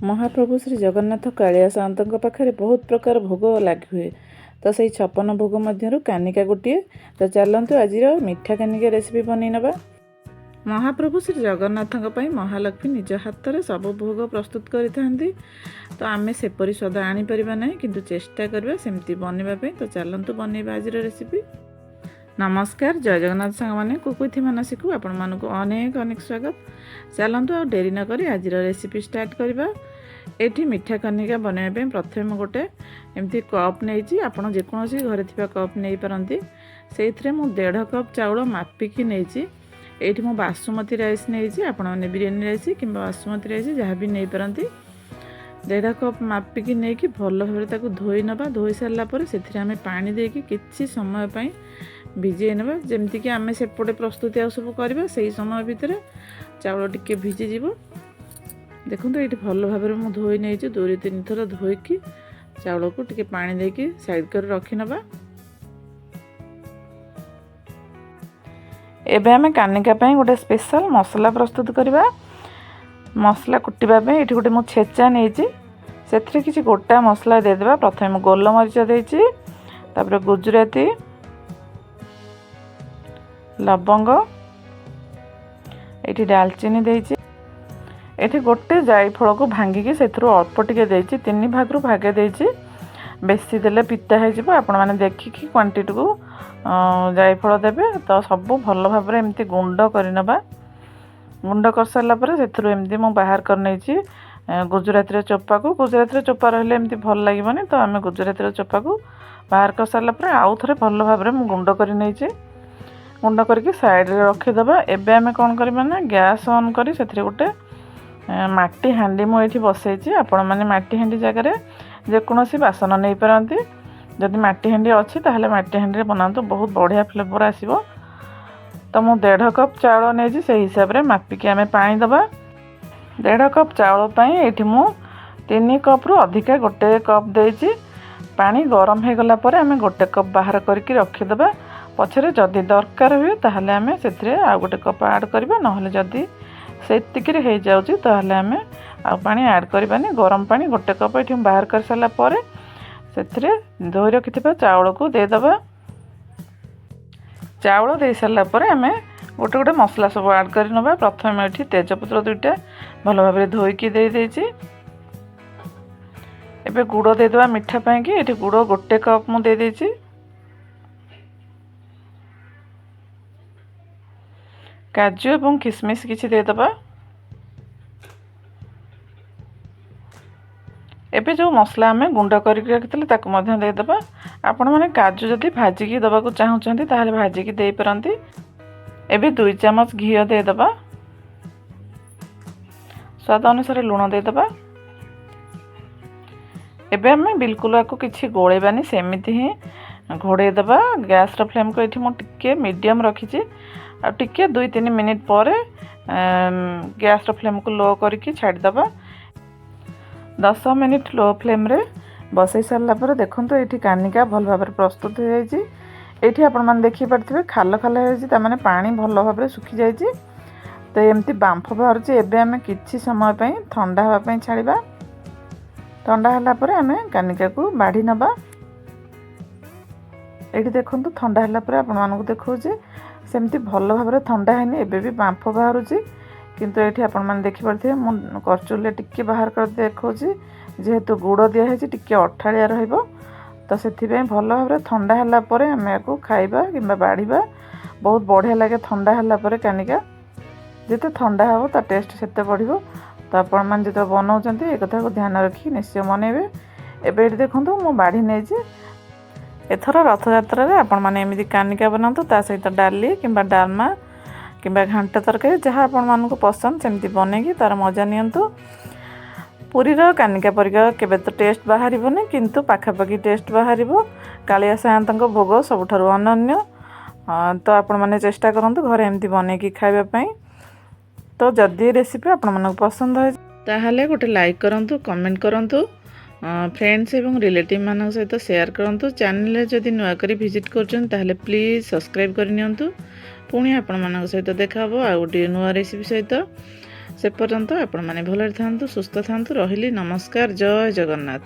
महाप्रभु श्री जगन्नाथ कालिया साअंतଙ୍କ पाखरे बहुत प्रकार भोग लागि हुए। तो से 56 भोग मध्यरु कानिका गोटे। तो चलतु आज मीठा कानिका रेसिपी बनै नबा। महाप्रभु श्री जगन्नाथଙ୍କ ପାଇଁ महालक्ष्मी निज हाथ रे सब भोग प्रस्तुत करिथांती। तो आमे सेपरी स्वाद आनी परिबा नै, किंतु चेष्टा करबा सेमती बनेबा पई। तो चलतु बनेबा आज रेसिपी। नमस्कार, जय जगन्नाथ सांग माने कुकुथि मानसिकु आपण मानको अनेक अनेक स्वागत। चलतु आ डेरी न करी आज रेसिपी स्टार्ट करबा। एठी मीठा कनिका बनाइबा पे प्रथम गोटे एमती कप नेइची। आपण जे कोनोसी घरे थिबा कप नेइ परंती। सेइथरे मु 1.5 कप चाउल मापिकी नेइची। एठी मु बासमती राइस नेइची। आपण माने बिरयानी राइस किंबा बासमती राइस जहाँ भी नेइ परंती। 1.5 कप मापिकी नेइकी भलो भाबरे ताकू धोई नबा। धोई सारला परे सेथिरे आमे पानी देकी किछि समय पई भिजे नबा। जेमति कि आमे सेपटे प्रस्तुति आ सब करबा सेही समय भितरे चाउल टिके भिजे जिवो। देखो ये भल भाव में मुझे धोई नहीं 2-3 थर धोईकी चाउल को टिके पानी देकी साइड कर रखी नबा। एबे हमें कानिका पई गोटे स्पेशल मसला प्रस्तुत करबा। मसला कुटिबा पे एठी गोटे मु छेचा नेइची। सेथरे किछि गोटा मसला दे देबा। प्रथमे गोल मरीच देइची, तापर गुजराती, लवंग, एठी दालचीनी देइची। एठी गोटे जायफल को भांगिकी सेथरो अल्प टिके देइची। 3 भाग रु भागे देइची। बेसी देले पिता हे जिवो। आपण माने देखिकी क्वांटिटी को जायफल देबे। तो सब भल भाव रे एमती गुंड करिनबा। गुंड कर सारला परे सेथरो एमती मु बाहर कर नेइची गुजराती रे चोपा को। गुजराती रे चोपा रहले एमती भल लागिबनी। तो आमे गुजराती रे चोपा को बाहर कर सारला परे आउ थरे भल भाव रे मु गुंड करि नेइची। गुंड करके साइड रे रखि दबा। एबे आमे कोन करबा ना गैस ऑन करी सेथरे गोटे माटी हांडी मु एठी बसैची। आपण माने माटी हांडी जगह रे जे कोनोसी बासन नै परंती। जदि माटी हांडी अछि ताहले माटी हांडी रे बनांतो बहुत बढ़िया फ्लेवर आसीबो। तो मु 1.5 कप चाउल नेजी। से हिसाब रे मापी के आमे पानी दबा। 1.5 कप चाउल पई एठी मु 3 कप रु अधिका गोटे कप देजी। पानी गरम हे गला परे आमे गोटे कप बाहर करके रखि दबा। पछरे जदि दरकार हुए ताहले आमे सेथरे आ गोटे कप ऐड करबा। नहले जदि सेतिकिरे हे जाउची ताहले आमे आ पानी ऐड करबानी। गरम पानी गोटे कप एठी बाहर कर साला परे सेथरे धोई रखिथिबा चाउल को दे दबा। चाउल दे साला परे आमे गोटे गोटे मसला सब ऐड करि नबा। प्रथम एठी तेजपत्र 2टा भल भाबरे धोई की दे देची। एबे गुड़ दे दबा मिठा पई कि। एठी गुड़ गोटे कप मु दे देची। काजू एवं किशमिश किछि दे दबा। एबे जो मसला हमें गुंड करके रखितले ताकू मध्य दे दबा। आपण माने काजू जदि भाजी की दबा को चाहुचंती ताहले भाजी की दे परंती। एबे 2 चम्मच घी दे दबा। स्वाद अनुसार लूण दे दबा। एबे हमें बिल्कुल आको किछि गोळेबानी सेमिति ही घोड़े दबा। गैस रो फ्लेम को एठी मो टिके मीडियम रखिछि। आ टिके 2-3 मिनिट परे गैस रो फ्लेम को लो करके छाड़ दबा। 10 मिनिट लो फ्लेम रे बसई सारला पर देखंतो एठी कानिका भल भाबरे प्रस्तुत हो जाईची। एठी आपण मान देखि परथिबे खाल खाल हो जाईची। ता माने पानी भल भाबरे सुखी जाईची। तो एमती बांफ बाहरची। एबे हमें किछि समय पई ठंडा होवा पई छाड़ीबा। ठंडा हला पर हमें कानिका को बाढी नबा। एठी देखंतो ठंडा हला पर आपण मान को देखौची सेमती भल भाबरे ठंडा हैनी। एबे भी बांफ बाहरुची। किंतु एठी आपण मान देखि परथिबे मु करचुले टिके बाहर कर देखौची। जेहेतु गुड़ दिया है टिके अठाळिया रहइबो। तो सेथि पे भल भाबरे ठंडा हला परे हमें को खाइबा किंबा बाढीबा। बहुत बढ़िया लागे ठंडा हला परे कानिका। जेते ठंडा हो ता टेस्ट सेते बढ़िबो। तो आपण मान जेते बनाउचंती ए कथा को ध्यान रखी निश्चय बनेबे। एबे एठी देखंतु मु बाढी नेजी। एथर रथ यात्रा रे आपण माने एमिति कानिका बनांतु। ता सहित डाली किंबा डालमा किंबा घांटा तरकारी जहाँ आपण मान को पसंद सेमती बनेगी तार मजा नियंतु। पुरी रो कानिका परिका केबे तो टेस्ट बाहरिबोनी, किंतु पाखापाखी टेस्ट बाहरिबो। कालिया साअंतଙ୍କ भोग सबठारु अनन्य। तो आपण माने चेष्टा करंतु घरे एमती बनेकी खाइबा पई। तो जदि रेसिपी आपण मान पसंद है ताहले गोटे लाइक करंतु, कमेंट करंतु, फ्रेंड्स एवं रिलेटिव मान सहित शेयर करंतु। चैनल जदि नुआ करी विजिट करछन ताहले प्लीज सब्सक्राइब कर नियंतु। पुणी आपण मान सहित देखा आ गोटे नुआ रेसिपी सहित। ସେ ପର୍ଯ୍ୟନ୍ତ ଆପଣମାନେ ଭଲରେ ଥାନ୍ତୁ, ସୁସ୍ଥ ଥାନ୍ତୁ। ରହିଲି, ନମସ୍କାର, ଜୟ ଜଗନ୍ନାଥ।